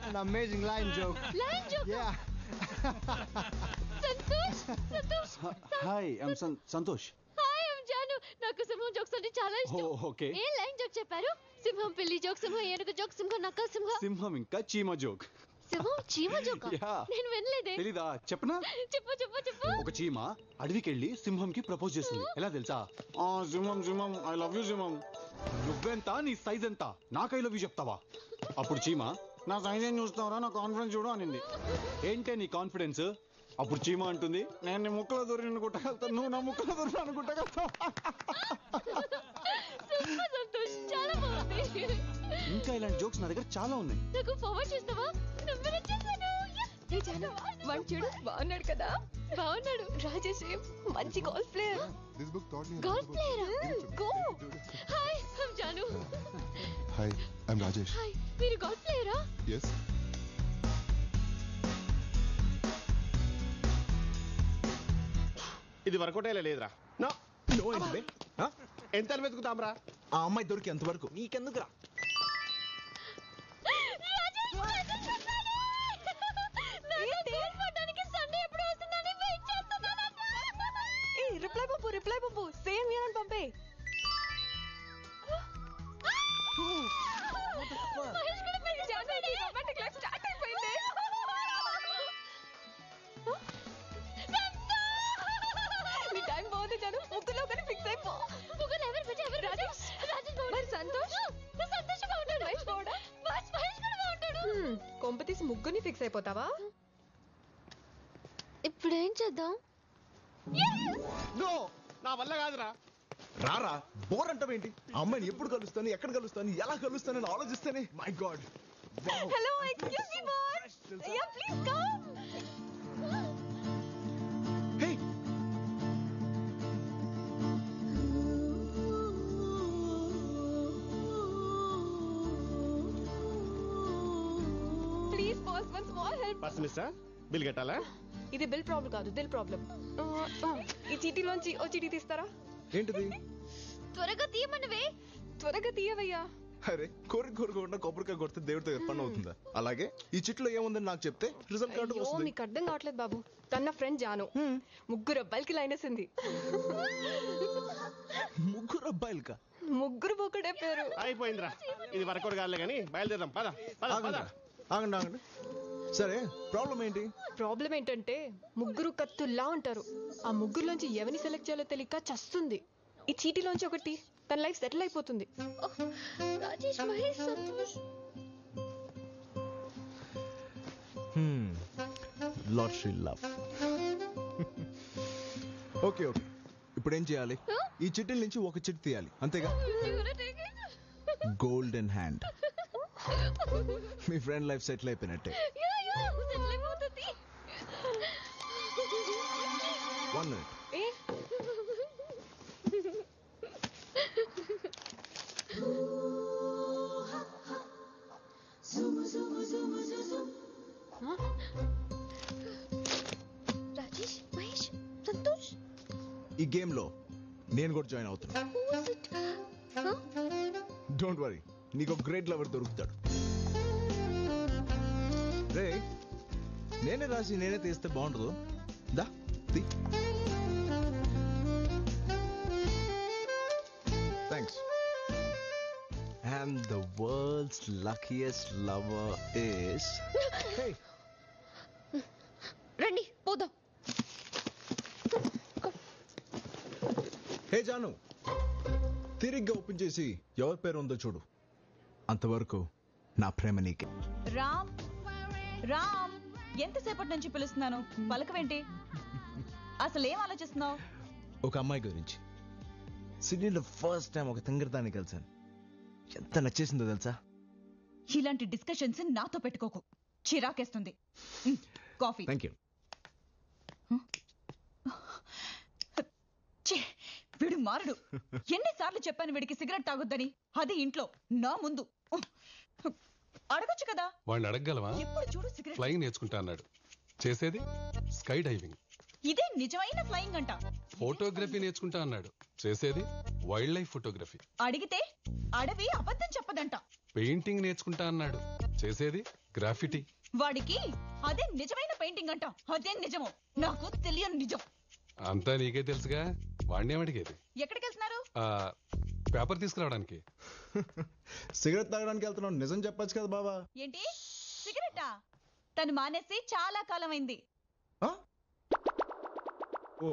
An amazing line joke. Line joke? Yeah. Santosh. Hi, I'm Santosh. Hi, I'm Janu. నాకు సింహం jokes అంటే చాలా ఇష్టం. Okay. ఏ line joke చెప్పారు? సింహం పిల్లి జోక్, సింహం ఏనుగు జోక్, సింహం నక్క సింహం. సింహం ఇంకా చీమ జోక్. సింహం చీమ జోక్? నేను వినలేదే. తెలీదా? చెప్పనా? చెప్పు. ఒక చీమ అడవికి వెళ్ళి సింహంకి ప్రపోజ్ చేస్తుంది. ఎలా తెలుసా? సింహం ఐ లవ్ యూ సింహం. నువ్వెంత, నీ సైజ్ ఎంత, నాకు ఐ లవ్ యూ చెప్తావా? అప్పుడు చీమ, నా సైజ్ ఏం చూస్తావరా, నా కాన్ఫిడెన్స్ చూడు అనింది. ఏంటే నీ కాన్ఫిడెన్స్? అప్పుడు చీమ అంటుంది, నేను నీ ముక్కలో దూరి నిన్ను గుట్టగలుగుతాను, నువ్వు నా ముక్కలో దూరి నన్ను గుట్టగలుగుతావు. సంతోష్, చాలా బాగుంది. ఇంకా ఇలాంటి జోక్స్ నా దగ్గర చాలా ఉన్నాయి. నాకు ఫార్వర్డ్ చేస్తావా? నంబర్ వచ్చేసాను. ఏ జాను, వాడు చూడు బాగున్నాడు కదా? బాగున్నాడు. రాజేష్ మంచి golf player. Golf player. Go. Hi, I'm Janu. Hi, I'm Rajesh. Hi, మీరు గోల్ఫ్ ప్లేయరా? yes. ఇది వర్కౌట్ అయ్యే లేదురా. నో ఏంటి? ఎంత వెతుకుతాంరా? ఆ అమ్మాయి దొరికేంత వరకు నీకెందుకురా? రిప్లై బాబు సేమ్ ఇయర్ అని పంపే. నీ టైం బాగుంది జాను, ముగ్గులో కానీ ఫిక్స్ అయిపో. కొంప తీసి ముగ్గుని ఫిక్స్ అయిపోతావా? ఇప్పుడు ఏం చేద్దాం? నా వల్ల కాదురా. రారా, బోర్ అంటావేంటి? ఆ అమ్మాయిని ఎప్పుడు కలుస్తాను, ఎక్కడ కలుస్తాను, ఎలా కలుస్తానని ఆలోచిస్తేనే my god. Hello, excuse me boss. Yeah please come. Hey, please boss, one small help. బస్ మిస్టర్, బిల్ కట్టాలా? ఇది బిల్ ప్రాబ్లం కాదు, దిల్ ప్రాబ్లం. ఈ చీటీలోంచి ఓ చీటీ తీస్తారా? ఏంటిది? త్వరగా తీయమన్నవే. త్వరగా తీయవయ్యా. అరే, కోరిక కొబ్బరికాయ కొడితే దేవుడితో పని అవుతుందా? అలాగే ఈ చిట్లో ఏముందని నాకు చెప్తే రిజల్ట్ కార్డు వస్తుంది. మీకు అర్థం కావట్లేదు బాబు. తన ఫ్రెండ్ జాను ముగ్గురు అబ్బాయిలకి లైన్ వేసింది. ముగ్గురు అబ్బాయిలకా? ముగ్గురు ఒకటే పేరు. అయిపోయిందిరా, ఇది వర్కౌట్ కాదులే కానీ బయలుదేరాం. ఆగండి. సరే, ప్రాబ్లం ఏంటి? ప్రాబ్లం ఏంటంటే ముగ్గురు కత్తుల్లా ఉంటారు. ఆ ముగ్గురులోంచి ఎవరిని సెలెక్ట్ చేయాలో తెలియక చస్తుంది. ఈ చీటీలోంచి ఒకటి తన లైఫ్ సెటిల్ అయిపోతుంది. Rajesh, Mahesh, Santosh. Lottery love. Okay, ఇప్పుడు ఏం చేయాలి? ఈ చిట్టీల నుంచి ఒక చిట్టి తీయాలి, అంతేగా? Golden hand. మీ ఫ్రెండ్ లైఫ్ సెటిల్ అయిపోయినట్టే. 1 minute. రాజేష్, మహేష్, సంతోష్. ఈ గేమ్ లో నేను కూడా జాయిన్ అవుతున్నా. డోంట్ వరీ, నీకు గ్రేట్ లవర్ దొరుకుతాడు. రే, నేనే రాసి నేనే తీస్తే బాగుండదు. దా తీ. Thanks. And the world's luckiest lover is... Hey. రండి పోదాం. హే జాను, తిరిగ్గా ఓపెన్ చేసి ఎవరి పేరు ఉందో చూడు. అంతవరకు నా ప్రేమ నీకే. రామ్, ఎంతసేపటి నుంచి పిలుస్తున్నాను, పలకవేంటి? అసలు ఏం ఆలోచిస్తున్నావు? ఒక అమ్మాయి గురించి. సిడ్నీలో ఫస్ట్ టైం ఒక తింగరదాన్ని కలిసాను. ఎంత నచ్చేసిందో తెలుసా? ఇలాంటి డిస్కషన్స్ నాతో పెట్టుకోకు, చిరాకేస్తుంది. కాఫీ. Thank you. వీడు మారడు. ఎన్నిసార్లు చెప్పాను వీడికి సిగరెట్ తాగొద్దని, అది ఇంట్లో నా ముందు. అడగొచ్చు కదా. వాడిని అడగగలవా? ఎప్పుడు చూడు సిగరెట్. ఫ్లయింగ్ నేర్చుకుంటా అన్నాడు, చేసేది స్కై డైవింగ్. ఇదే నిజమైన ఫ్లయింగ్ అంట. ఫోటోగ్రఫీ నేర్చుకుంటా అన్నాడు, చేసేది వైల్డ్ లైఫ్ ఫోటోగ్రఫీ. అడిగితే అడవి అబద్ధం చెప్పదంట. పెయింటింగ్ నేర్చుకుంటా అన్నాడు, చేసేది గ్రాఫిటీ. వాడికి అదే నిజమైన పెయింటింగ్ అంట. అదే నిజము, నాకు తెలియని నిజం. అంతా నీకే తెలుసుగా, వాడిని ఏమడిగేది? ఎక్కడికి వెళ్తున్నారు? పేపర్ తీసుకురావడానికి. సిగరెట్ తాగడానికి వెళ్తున్నావు, నిజం చెప్పొచ్చు కదా బాబా. ఏంటి సిగరెటా? తను మానేసి చాలా కాలం అయింది. ఓ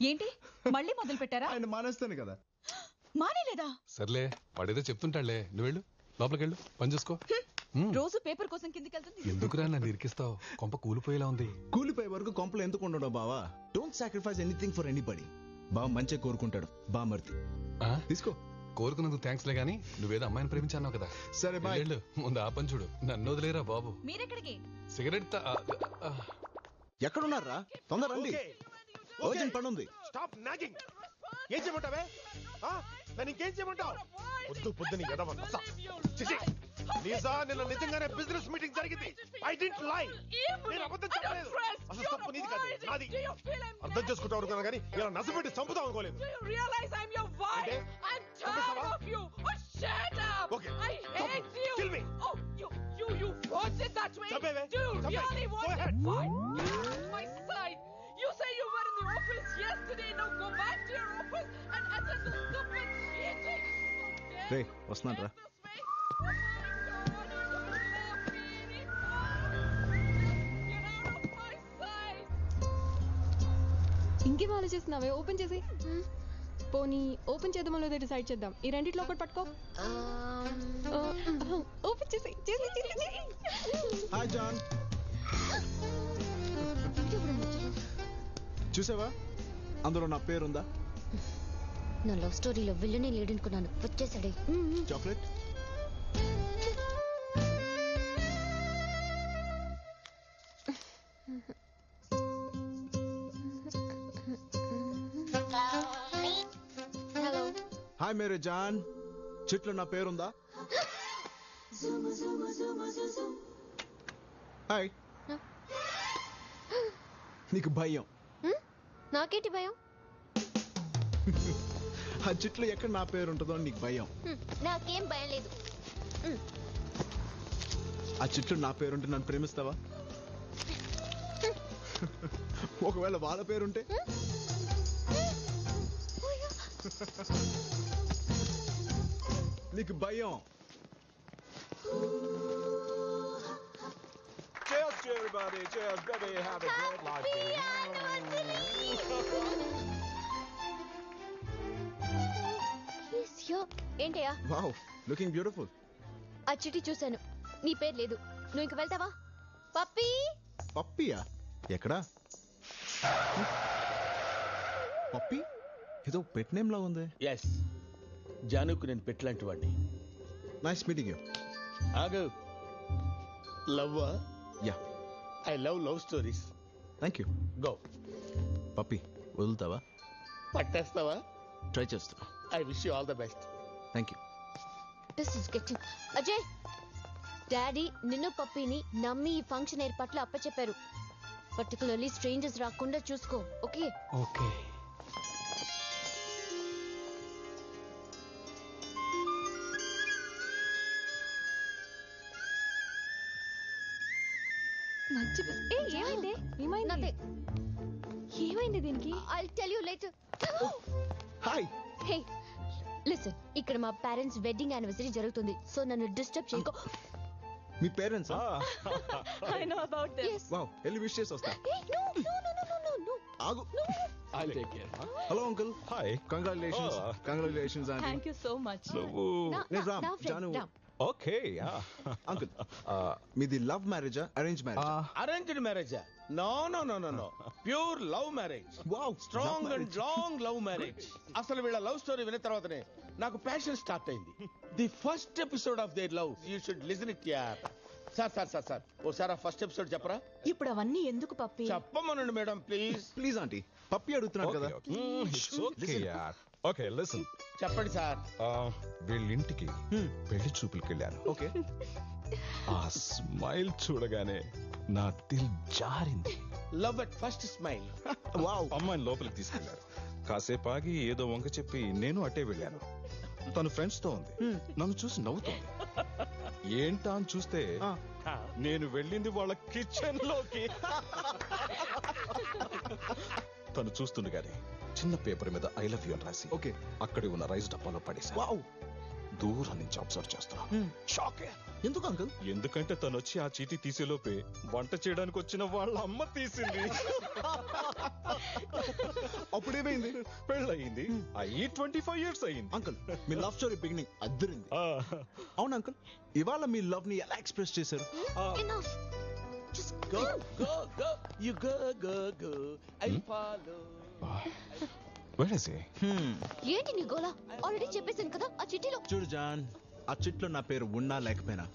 ఏంటి మళ్ళీ మొదలు పెట్టారా? ఆయన మానేస్తాను కదా. మానేలేదా? సర్లే, వాడేదో చెప్తుంటాడులే, నువ్వు వెళ్ళు, లోపలికి వెళ్ళు, పని చూసుకో. రోజు పేపర్ కోసం కిందికి వెళ్తుంది. ఎందుకురా నన్ను ఇరికిస్తావు? కొంప కూలిపోయేలా ఉంది. కూలిపోయే వరకు కొంపలు ఎందుకు ఉండడం బావా? Don't sacrifice anything for anybody. బావ మంచిగా కోరుకుంటాడు. బామర్తి తీసుకో. కోరుకున్నందుకు థ్యాంక్స్ లే గానీ, నువ్వేదో అమ్మాయిని ప్రేమించావు కదా. సరే బాయ్. వెళ్ళు, ముందు ఆ పని చూడు. నన్ను వదిలేరా బాబు. మీరెక్కడికి? సిగరెట్ ఎక్కడున్నారా? తొందర రండి, అర్జెంట్ పని ఉంది. Stop nagging. ఏం చేయమంటావే? నన్ను ఇంకేం చేయమంటావు? పొద్దు పొద్దుని ఎదవ నస. చిచి, నిజా నిన్న నిజంగానే బిజినెస్ మీటింగ్ జరిగింది. ఐ డిడ్ంట్ లై. నేను అబద్ధం చెప్పలేదు. అసలు తప్పు నీది కాదు, నాది. అర్థం చేసుకుంటావు అనుకున్నా కానీ ఇలా నసపెట్టి చంపుతాం అనుకోలేదు. Okay, kill me. You forced it that way? చంపేవే, Dude, చంపే. really Go want ahead. it? Fine. Get off my side. You say you were in the office yesterday. Now go back to your office and attend the stupid meeting. రే వస్తున్నాను రా. ఇంకేం ఆలోచిస్తున్నావే? Open చేసి పోనీ open చేద్దామో లేదో decide చేద్దాం. ఈ రెండిట్లో ఒకటి పట్టుకో. ఓపెన్ చేసి హాయ్ జాన్. చూసావా, అందులో నా పేరుందా? నా లవ్ స్టోరీలో విల్లనే లేడనుకున్నాను, వచ్చేసాడే. చాక్లెట్. హలో హాయ్ మేరే జాన్, చెట్లో నా పేరుందా? హాయ్. నీకు భయం? నాకేంటి భయం? ఆ చెట్లు ఎక్కడ నా పేరు ఉంటుందో నీకు భయం. నాకేం భయం లేదు. ఆ చెట్లు నా పేరుంటే నన్ను ప్రేమిస్తావా? ఒకవేళ వాళ్ళ పేరుంటే? నీకు భయం? Cheers to everybody. Cheers, baby. Have a great life, baby. ఏంటయ్యా? Wow, looking beautiful. ఆ చిట్టి చూశాను, నీ పేరు లేదు. నువ్వు ఇంక వెళ్తావా? పప్పీ. పప్పియా? ఎక్కడా? పప్పి ఏదో పెట్ నేమ్ లా ఉంది. ఎస్, జానుకు నేను పెట్టలాంటి వాడిని. Nice meeting you. ఆగు. Love? Yeah, I love stories. Thank you. Go. పప్పి వదులుతావా? పట్టేస్తావా? ట్రై చేస్తా. I wish you all the best. Thank you. This is getting. Ajay, daddy నిన్ను పప్పీని నమ్మి ఈ ఫంక్షన్ ఏర్పాట్లు అప్పచెప్పారు. పర్టికులర్లీ స్ట్రేంజర్స్ రాకుండా చూసుకో, ఓకే? ఓకే. మంచి ఏమైంది? ఏమైంది? ఏమైంది దీనికి? I'll tell you later. Hi. Hey, listen. ఇక్కడ మా పేరెంట్స్ వెడ్డింగ్ యానివర్సరీ జరుగుతుంది, సో నన్ను డిస్టర్బ్ చేయకో. మీ parents? I know about them. Yes. Wow, వెళ్ళి విష్ చేసి వస్తా. Hey, no. ఆగు. I'll take care. Hello uncle. Hi. Congratulations. Congratulations aunty. Thank you so much. నేను రామ్, నా friend, Janu. Ram. Okay, yeah. Uncle, మీది లవ్ మ్యారేజా అరేంజ్ మ్యారేజ్? అరేంజ్డ్ మ్యారేజా? No. Pure love marriage. Wow, strong and long love marriage. అసలు వీళ్ళ love story విన్న తర్వాతనే నాకు ప్యాషన్ స్టార్ట్ అయింది. The first episode of their love you should listen it యార్. సార్ ఓసారి ఆ ఫస్ట్ ఎపిసోడ్ చెప్పరా? ఇప్పుడు అవన్నీ ఎందుకు పప్పి? చెప్పమనండి మేడం ప్లీజ్. ప్లీజ్ ఆంటీ, పప్పి అడుగుతున్నాడు కదా. It's okay, yeah. Okay, listen. చెప్పండి సార్. వీళ్ళింటికి పెళ్లి చూపులకి వెళ్ళాను. ఓకే. ఆ స్మైల్ చూడగానే నా దిల్ జారింది. Love at first smile. Wow. అమ్మాయిని లోపలికి తీసుకెళ్లారు. కాసేపు ఆగి ఏదో వంక చెప్పి నేను అట్టే వెళ్ళాను. తను ఫ్రెండ్స్ తో ఉంది, నన్ను చూసి నవ్వుతోంది. ఏంటా అని చూస్తే నేను వెళ్ళింది వాళ్ళ కిచెన్ లోకి. తను చూస్తుండగానే చిన్న పేపర్ మీద ఐ లవ్ యూ అని రాసి ఓకే అక్కడే ఉన్న రైస్ డబ్బాలో పడేసా. దూరం నుంచి అబ్జర్వ్ చేస్తున్నా. షాక్. ఎందుకు అంకుల్? ఎందుకంటే తను వచ్చి ఆ చీటీ తీసేలోపే వంట చేయడానికి వచ్చిన వాళ్ళ అమ్మ తీసింది. అప్పుడేమైంది? పెళ్ళయింది. అయ్యి 25 years అయింది. అంకుల్ మీ లవ్ స్టోరీ బిగినింగ్ అద్దరింది. అవును అంకుల్, ఇవాళ మీ లవ్ ని ఎలా ఎక్స్ప్రెస్ చేశారు? Enough. Just Go, go, go. You go, go, go. I follow. Where is he? ఏంటి నీ గోలా? ఆల్రెడీ చెప్పేశాను కదా ఆ చిట్టిలో. చూడు జాన్, ఆ చిట్లో నా పేరు ఉన్నా లేకపోయినా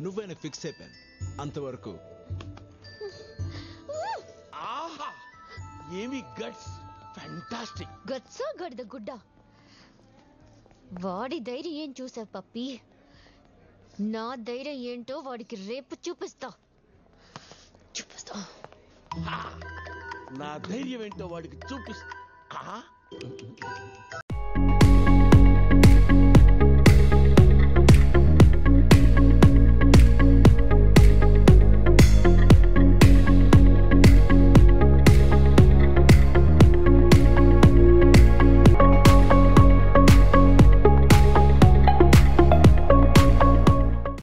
నువ్వేనా ఫిక్స్ అయిపోయాను. అంతవరకు ఆహా, ఏమి గట్స్. ఫ్యాంటాస్టిక్. గచ్చా గడిద గుడ్డ. వాడి ధైర్యం ఏం చూసావు పప్పి? నా ధైర్యం ఏంటో వాడికి రేపు చూపిస్తా. నా ధైర్యం ఏంటో వాడికి చూపిస్తా.